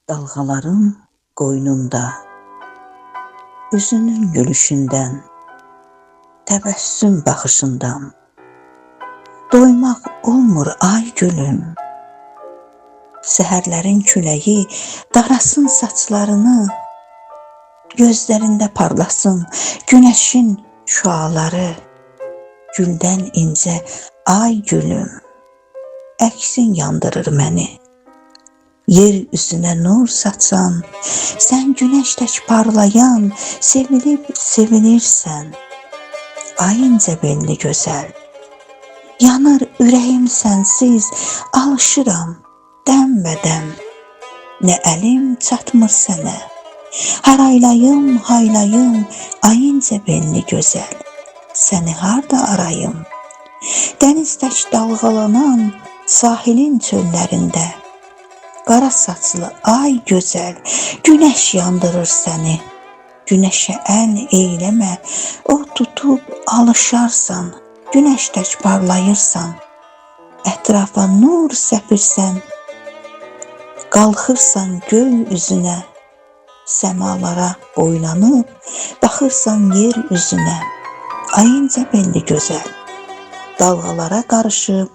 Dalğaların qoynunda, üzünün gülüşündən, təbəssüm baxışından doymaq olmur ay gülüm. Səhərlərin küləyi darasın saçlarını, gözlərində parlasın günəşin şüaları. Güldən incə ay gülüm, əksin yandırır məni. Yer üzünə nur saçan, sən günəş tək parlayan, sevilib sevinirsən. Ay incə belli gözəl, yanır ürəyim sənsiz, alışıram dəm-bədəm. Nə əlim çatmır sənə, haraylayım, haylayım, ay incə belli gözəl, səni harda arayım? Dəniz tək dalğalanan sahilin çöllərində, qara saçlı ay gözəl, günəş yandırır səni. Günəşə əl eyləmə, o tutub alışarsan, günəş tək parlayırsan. Ətrafa nur səpirsən, qalxırsan göy üzünə, səmalara boylanıb, baxırsan yer üzünə. Ay incə belli gözəl, dalğalara qarışıb,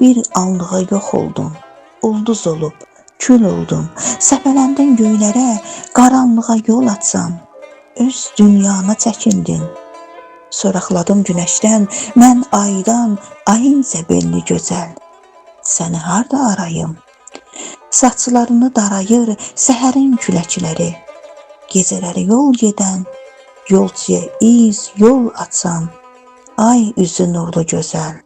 bir anlığa yox oldun, ulduz olub, kül oldun, səpələndin göylərə, qaranlığa yol açsan, öz dünyana çəkildin. Soraqladım günəşdən, mən aydan, ay incə belli gözəl, səni harda arayım? Saçlarını darayır səhərin küləkləri, gecələri yol gedən, yolçuya iz yol açan, ay üzü nurlu gözəl,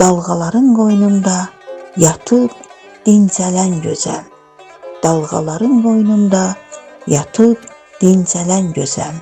dalğaların qoynunda yatıb dincələn gözəl. Dalğaların qoynunda yatıb dincələn gözəl.